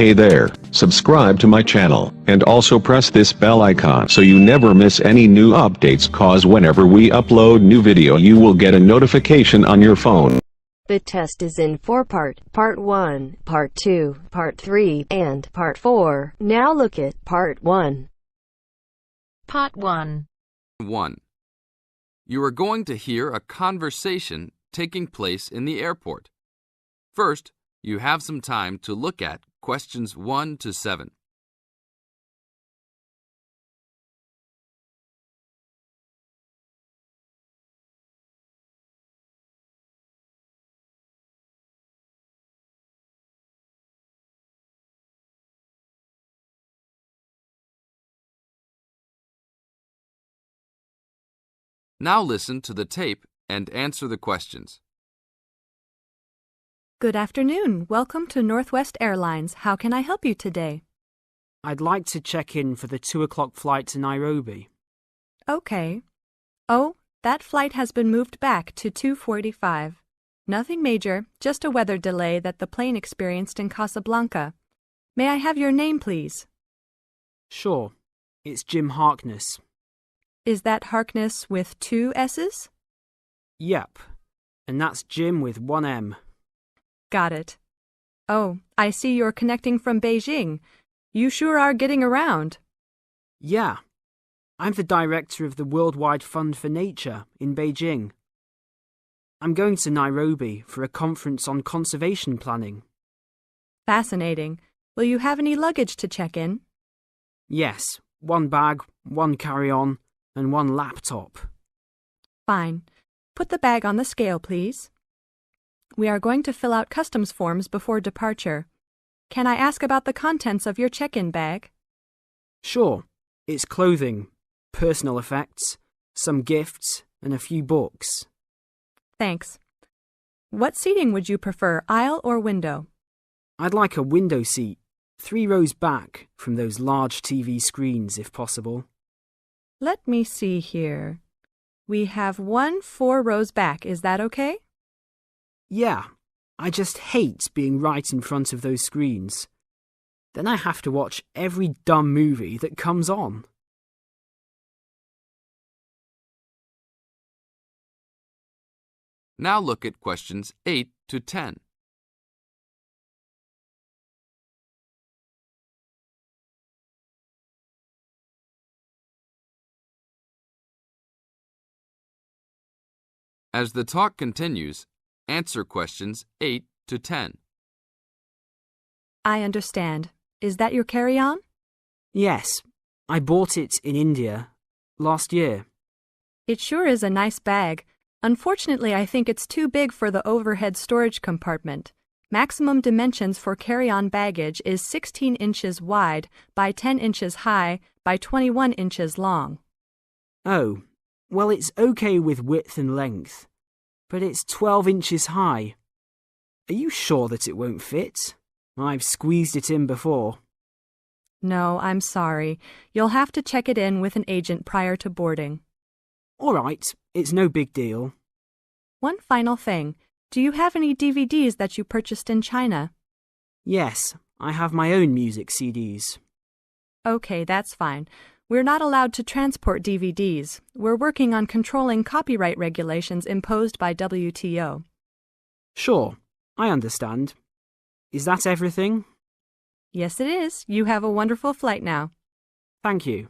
Hey there, subscribe to my channel, and also press this bell icon so you never miss any new updates, cause whenever we upload new video you will get a notification on your phone. The test is in 4 parts, Part 1, Part 2, Part 3, and Part 4. Now look at Part 1. Part 1. 1. You are going to hear a conversation taking place in the airport. First, you have some time to look at questions 1 to 7. Now listen to the tape and answer the questions. Good afternoon. Welcome to Northwest Airlines. How can I help you today? I'd like to check in for the 2 o'clock flight to Nairobi. Okay. Oh, that flight has been moved back to 2:45. Nothing major, just a weather delay that the plane experienced in Casablanca. May I have your name, please? Sure. It's Jim Harkness. Is that Harkness with 2 S's? Yep. And that's Jim with 1 M. Got it. Oh, I see you're connecting from Beijing. You sure are getting around. Yeah. I'm the director of the Worldwide Fund for Nature in Beijing. I'm going to Nairobi for a conference on conservation planning. Fascinating. Will you have any luggage to check in? Yes. 1 bag, 1 carry-on, and 1 laptop. Fine. Put the bag on the scale, please. We are going to fill out customs forms before departure. Can I ask about the contents of your check-in bag? Sure. It's clothing, personal effects, some gifts, and a few books. Thanks. What seating would you prefer, aisle or window? I'd like a window seat, 3 rows back from those large TV screens if possible. Let me see here. We have 1 4 rows back. Is that okay? Yeah, I just hate being right in front of those screens. Then I have to watch every dumb movie that comes on. Now look at questions 8 to 10. As the talk continues, answer questions 8 to 10. I understand. Is that your carry-on? Yes, I bought it in India last year. It sure is a nice bag. Unfortunately, I think it's too big for the overhead storage compartment. Maximum dimensions for carry-on baggage is 16 inches wide by 10 inches high by 21 inches long. Oh, well, it's okay with width and length, but it's 12 inches high. Are you sure that it won't fit? I've squeezed it in before. No, I'm sorry. You'll have to check it in with an agent prior to boarding. All right, it's no big deal. One final thing. Do you have any DVDs that you purchased in China? Yes, I have my own music CDs. Okay, that's fine. We're not allowed to transport DVDs. We're working on controlling copyright regulations imposed by WTO. Sure, I understand. Is that everything? Yes, it is. You have a wonderful flight now. Thank you.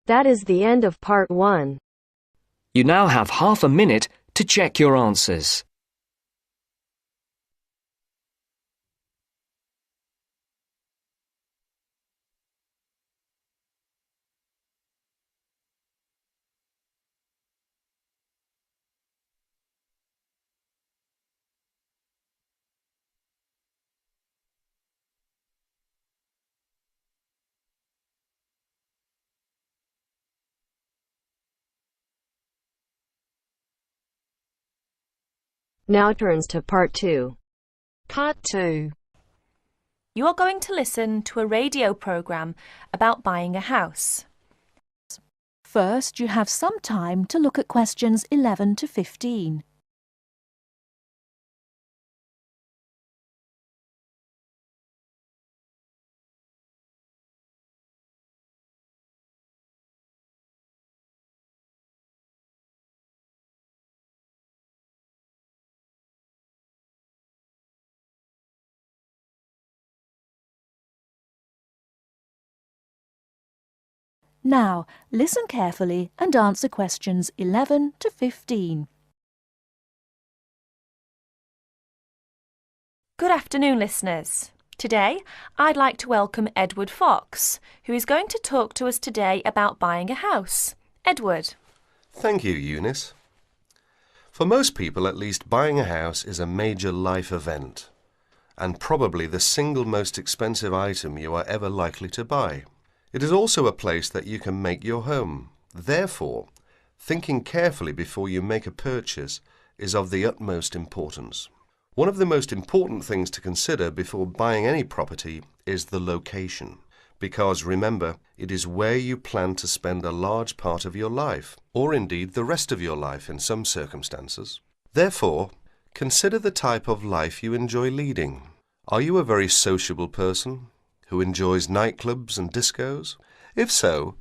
That is the end of Part 1. You now have half a minute to check your answers. Now turns to Part 2. Part 2. You are going to listen to a radio program about buying a house. First, you have some time to look at questions 11 to 15. Now, listen carefully and answer questions 11 to 15. Good afternoon, listeners. Today, I'd like to welcome Edward Fox, who is going to talk to us today about buying a house. Edward. Thank you, Eunice. For most people, at least, buying a house is a major life event, and probably the single most expensive item you are ever likely to buy. It is also a place that you can make your home. Therefore, thinking carefully before you make a purchase is of the utmost importance. One of the most important things to consider before buying any property is the location. Because remember, it is where you plan to spend a large part of your life, or indeed the rest of your life in some circumstances. Therefore, consider the type of life you enjoy leading. Are you a very sociable person who enjoys nightclubs and discos? If so,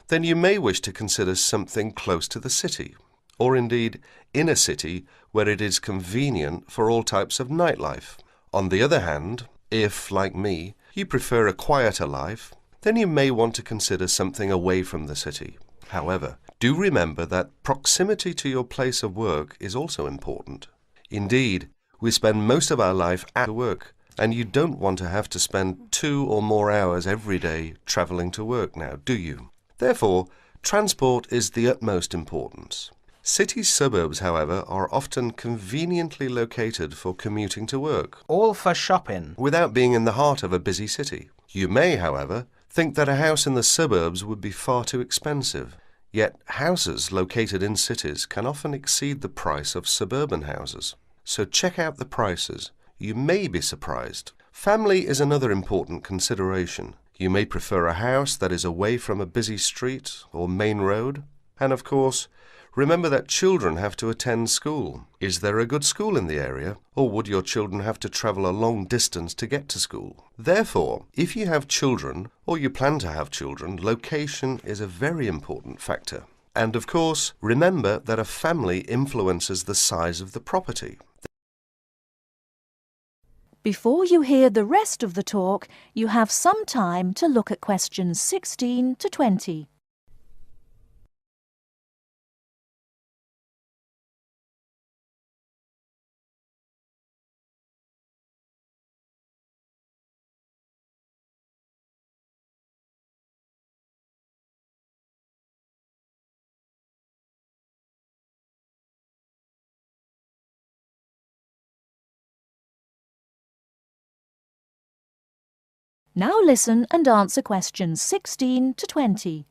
then you may wish to consider something close to the city, or indeed in a city where it is convenient for all types of nightlife. On the other hand, if, like me, you prefer a quieter life, then you may want to consider something away from the city. However, do remember that proximity to your place of work is also important. Indeed, we spend most of our life at work, and you don't want to have to spend 2 or more hours every day travelling to work now, do you? Therefore, transport is the utmost importance. City suburbs, however, are often conveniently located for commuting to work, All for shopping. without being in the heart of a busy city. You may, however, think that a house in the suburbs would be far too expensive. Yet houses located in cities can often exceed the price of suburban houses. So check out the prices. You may be surprised. Family is another important consideration. You may prefer a house that is away from a busy street or main road. And of course, remember that children have to attend school. Is there a good school in the area, or would your children have to travel a long distance to get to school? Therefore, if you have children, or you plan to have children, location is a very important factor. And of course, remember that a family influences the size of the property. Before you hear the rest of the talk, you have some time to look at questions 16 to 20. Now listen and answer questions 16 to 20.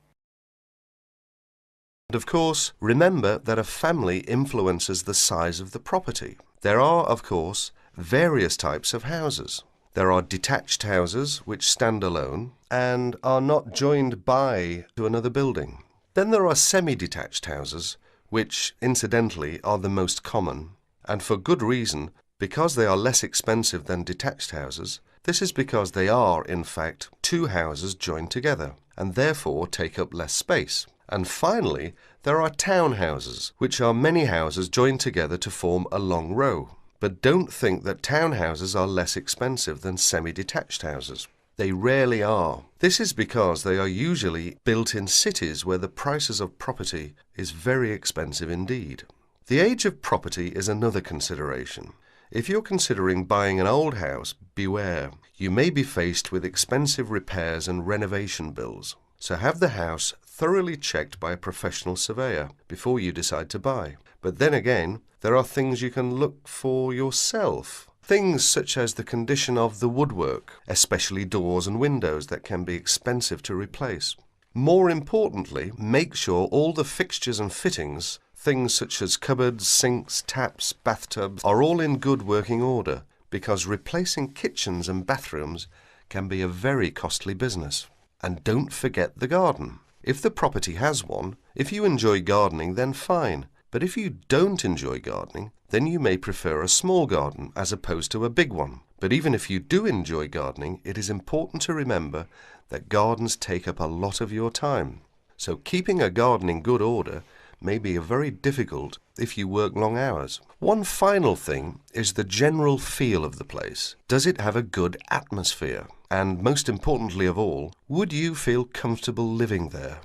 And of course, remember that a family influences the size of the property. There are, of course, various types of houses. There are detached houses which stand alone and are not joined by to another building. Then there are semi-detached houses, which, incidentally, are the most common, and for good reason, because they are less expensive than detached houses. This is because they are, in fact, 2 houses joined together, and therefore take up less space. And finally, there are townhouses, which are many houses joined together to form a long row. But don't think that townhouses are less expensive than semi-detached houses. They rarely are. This is because they are usually built in cities where the prices of property is very expensive indeed. The age of property is another consideration. If you're considering buying an old house, beware. You may be faced with expensive repairs and renovation bills. So have the house thoroughly checked by a professional surveyor before you decide to buy. But then again, there are things you can look for yourself. Things such as the condition of the woodwork, especially doors and windows that can be expensive to replace. More importantly, make sure all the fixtures and fittings, things such as cupboards, sinks, taps, bathtubs, are all in good working order, because replacing kitchens and bathrooms can be a very costly business. And don't forget the garden. If the property has one, if you enjoy gardening, then fine. But if you don't enjoy gardening, then you may prefer a small garden as opposed to a big one. But even if you do enjoy gardening, it is important to remember that gardens take up a lot of your time. So keeping a garden in good order may be very difficult if you work long hours. One final thing is the general feel of the place. Does it have a good atmosphere? And most importantly of all, would you feel comfortable living there?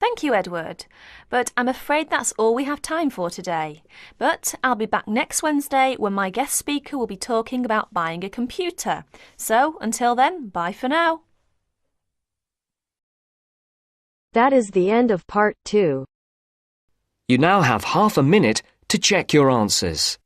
Thank you, Edward. But I'm afraid that's all we have time for today. But I'll be back next Wednesday when my guest speaker will be talking about buying a computer. So, until then, bye for now. That is the end of part 2. You now have half a minute to check your answers.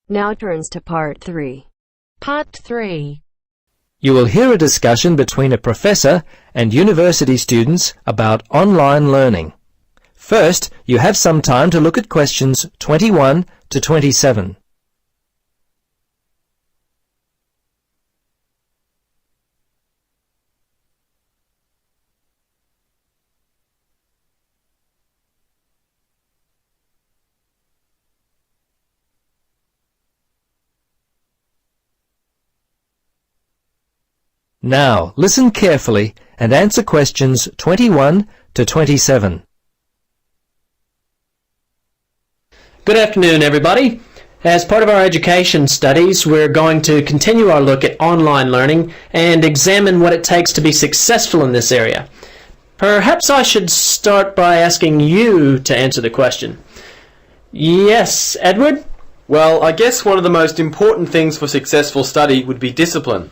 Now turns to part 3. Part 3. You will hear a discussion between a professor and university students about online learning. First, you have some time to look at questions 21 to 27. Now, listen carefully and answer questions 21 to 27. Good afternoon, everybody. As part of our education studies, we're going to continue our look at online learning and examine what it takes to be successful in this area. Perhaps I should start by asking you to answer the question. Yes, Edward? Well, I guess one of the most important things for successful study would be discipline.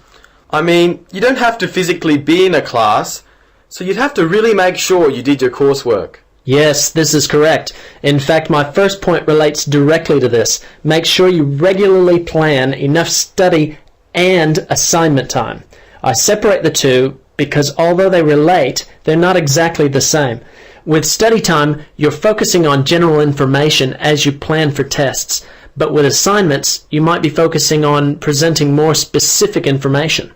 I mean, you don't have to physically be in a class, so you'd have to really make sure you did your coursework. Yes, this is correct. In fact, my first point relates directly to this. Make sure you regularly plan enough study and assignment time. I separate the two because although they relate, they're not exactly the same. With study time, you're focusing on general information as you plan for tests. But with assignments, you might be focusing on presenting more specific information.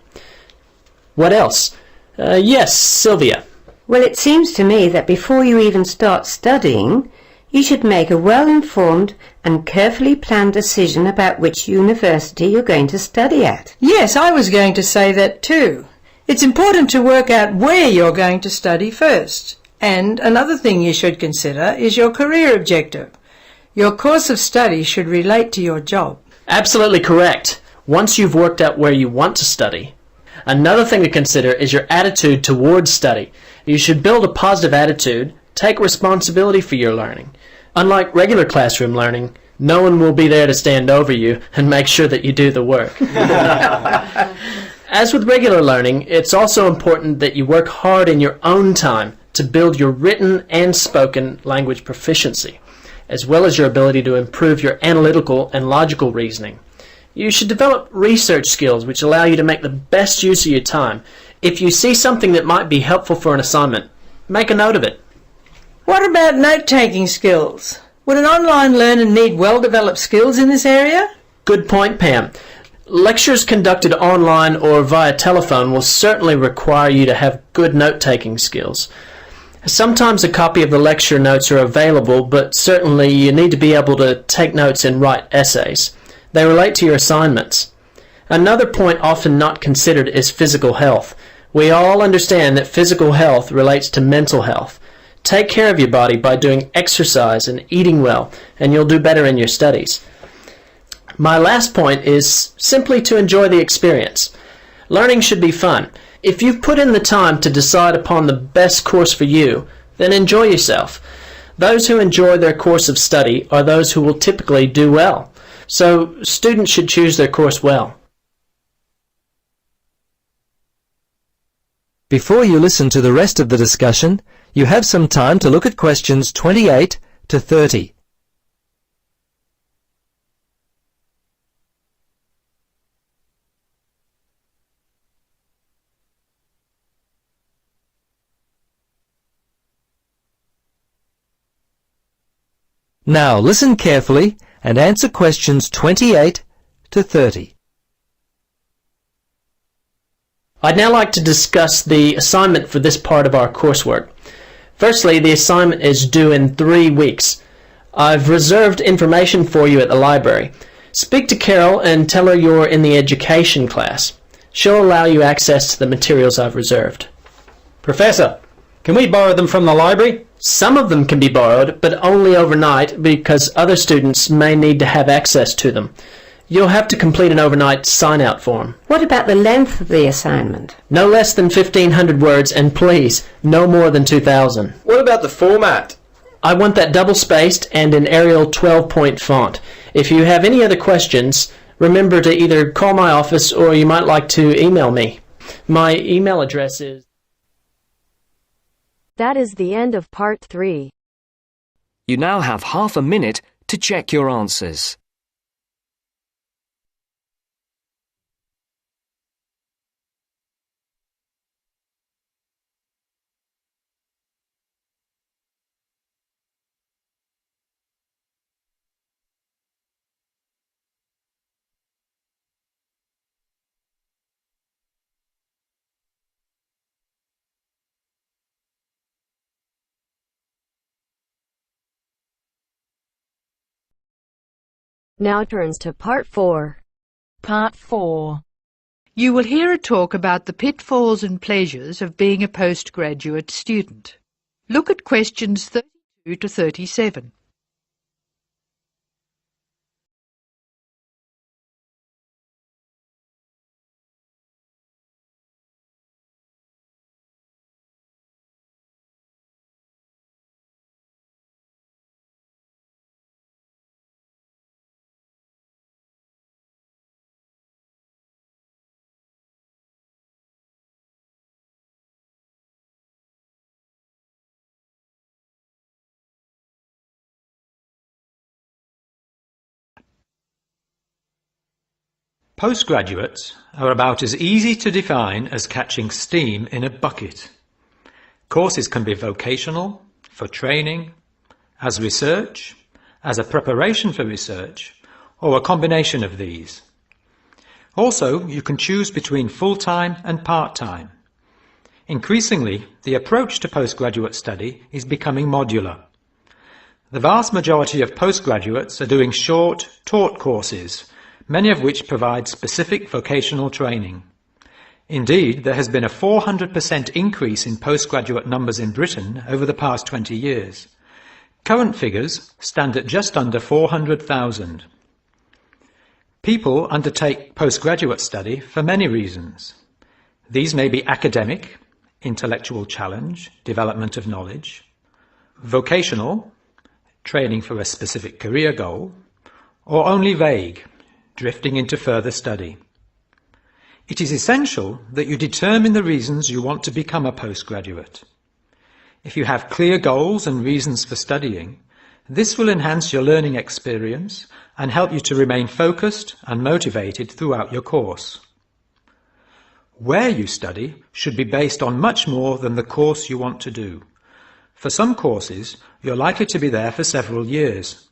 What else? Yes, Sylvia. Well, it seems to me that before you even start studying, you should make a well-informed and carefully planned decision about which university you're going to study at. Yes, I was going to say that too. It's important to work out where you're going to study first. And another thing you should consider is your career objective. Your course of study should relate to your job. Absolutely correct. Once you've worked out where you want to study. Another thing to consider is your attitude towards study. You should build a positive attitude, take responsibility for your learning. Unlike regular classroom learning, no one will be there to stand over you and make sure that you do the work. As with regular learning, it's also important that you work hard in your own time to build your written and spoken language proficiency, as well as your ability to improve your analytical and logical reasoning. You should develop research skills which allow you to make the best use of your time. If you see something that might be helpful for an assignment, make a note of it. What about note-taking skills? Would an online learner need well-developed skills in this area? Good point, Pam. Lectures conducted online or via telephone will certainly require you to have good note-taking skills. Sometimes a copy of the lecture notes are available, but certainly you need to be able to take notes and write essays. They relate to your assignments. Another point often not considered is physical health. We all understand that physical health relates to mental health. Take care of your body by doing exercise and eating well, and you'll do better in your studies. My last point is simply to enjoy the experience. Learning should be fun. If you've put in the time to decide upon the best course for you, then enjoy yourself. Those who enjoy their course of study are those who will typically do well. So students should choose their course well. Before you listen to the rest of the discussion, you have some time to look at questions 28 to 30. Now listen carefully and answer questions 28 to 30. I'd now like to discuss the assignment for this part of our coursework. Firstly, the assignment is due in 3 weeks. I've reserved information for you at the library. Speak to Carol and tell her you're in the education class. She'll allow you access to the materials I've reserved. Professor, can we borrow them from the library? Some of them can be borrowed, but only overnight because other students may need to have access to them. You'll have to complete an overnight sign-out form. What about the length of the assignment? No less than 1,500 words, and please, no more than 2,000. What about the format? I want that double-spaced and in Arial 12-point font. If you have any other questions, remember to either call my office or you might like to email me. My email address is... That is the end of Part 3. You now have half a minute to check your answers. Now turns to Part 4. Part 4. You will hear a talk about the pitfalls and pleasures of being a postgraduate student. Look at questions 32 to 37. Postgraduates are about as easy to define as catching steam in a bucket. Courses can be vocational, for training, as research, as a preparation for research, or a combination of these. Also, you can choose between full-time and part-time. Increasingly, the approach to postgraduate study is becoming modular. The vast majority of postgraduates are doing short, taught courses, many of which provide specific vocational training. Indeed, there has been a 400% increase in postgraduate numbers in Britain over the past 20 years. Current figures stand at just under 400,000. People undertake postgraduate study for many reasons. These may be academic, intellectual challenge, development of knowledge; vocational, training for a specific career goal; or only vague, drifting into further study. It is essential that you determine the reasons you want to become a postgraduate. If you have clear goals and reasons for studying, this will enhance your learning experience and help you to remain focused and motivated throughout your course. Where you study should be based on much more than the course you want to do. For some courses, you're likely to be there for several years,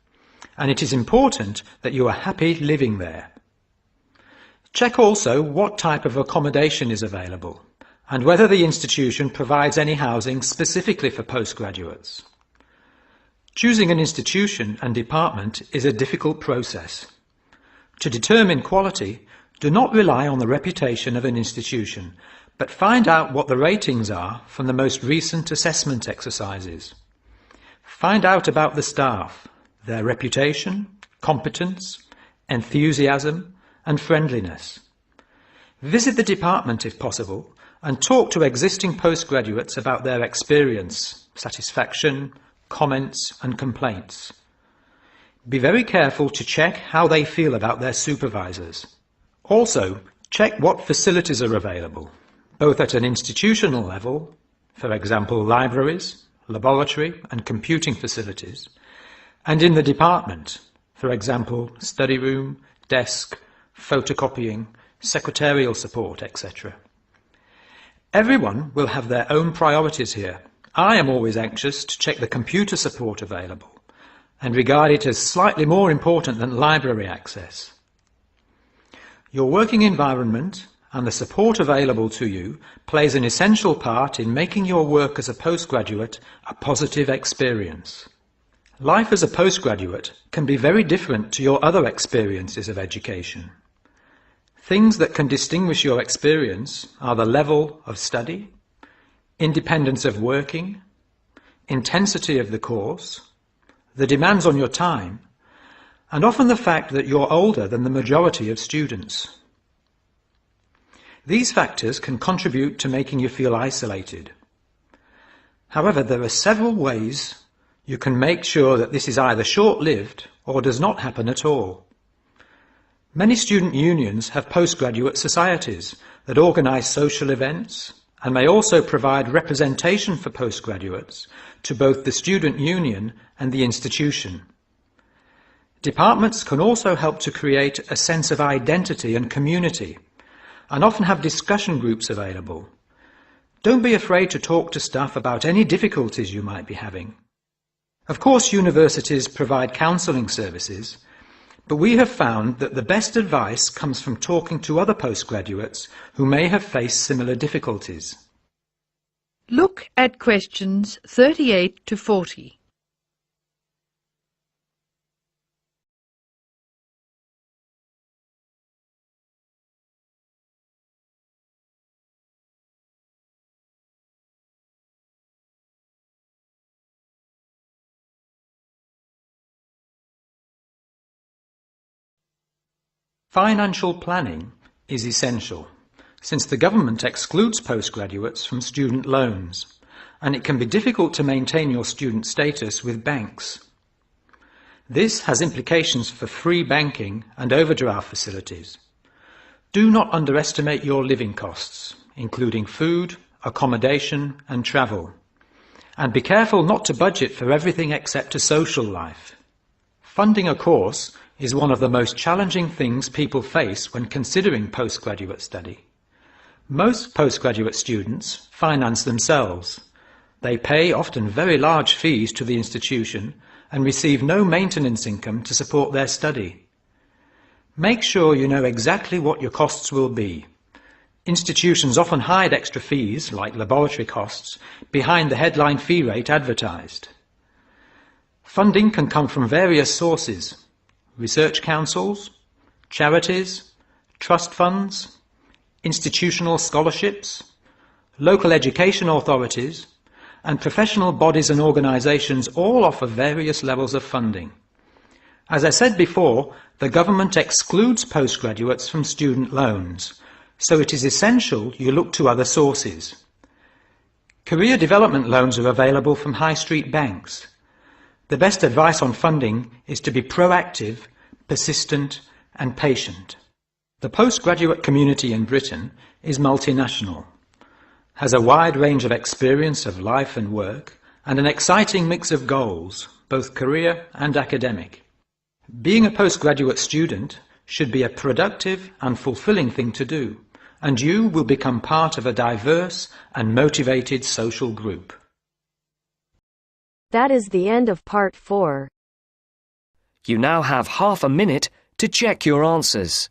and it is important that you are happy living there. Check also what type of accommodation is available and whether the institution provides any housing specifically for postgraduates. Choosing an institution and department is a difficult process. To determine quality, do not rely on the reputation of an institution, but find out what the ratings are from the most recent assessment exercises. Find out about the staff, their reputation, competence, enthusiasm, and friendliness. Visit the department if possible and talk to existing postgraduates about their experience, satisfaction, comments and complaints. Be very careful to check how they feel about their supervisors. Also, check what facilities are available, both at an institutional level, for example libraries, laboratory and computing facilities, and in the department, for example study room, desk, photocopying, secretarial support, etc. Everyone will have their own priorities here. I am always anxious to check the computer support available and regard it as slightly more important than library access. Your working environment and the support available to you plays an essential part in making your work as a postgraduate a positive experience. Life as a postgraduate can be very different to your other experiences of education. Things that can distinguish your experience are the level of study, independence of working, intensity of the course, the demands on your time, and often the fact that you're older than the majority of students. These factors can contribute to making you feel isolated. However, there are several ways you can make sure that this is either short-lived or does not happen at all. Many student unions have postgraduate societies that organise social events and may also provide representation for postgraduates to both the student union and the institution. Departments can also help to create a sense of identity and community, and often have discussion groups available. Don't be afraid to talk to staff about any difficulties you might be having. Of course, universities provide counselling services, but we have found that the best advice comes from talking to other postgraduates who may have faced similar difficulties. Look at questions 38 to 40. Financial planning is essential, since the government excludes postgraduates from student loans, and it can be difficult to maintain your student status with banks. This has implications for free banking and overdraft facilities. Do not underestimate your living costs, including food, accommodation and travel. And be careful not to budget for everything except a social life. Funding a course is one of the most challenging things people face when considering postgraduate study. Most postgraduate students finance themselves. They pay often very large fees to the institution and receive no maintenance income to support their study. Make sure you know exactly what your costs will be. Institutions often hide extra fees, like laboratory costs, behind the headline fee rate advertised. Funding can come from various sources: research councils, charities, trust funds, institutional scholarships, local education authorities, and professional bodies and organisations all offer various levels of funding. As I said before, the government excludes postgraduates from student loans, so it is essential you look to other sources. Career development loans are available from high street banks. The best advice on funding is to be proactive, persistent and patient. The postgraduate community in Britain is multinational, has a wide range of experience of life and work, and an exciting mix of goals, both career and academic. Being a postgraduate student should be a productive and fulfilling thing to do, and you will become part of a diverse and motivated social group. That is the end of part 4. You now have half a minute to check your answers.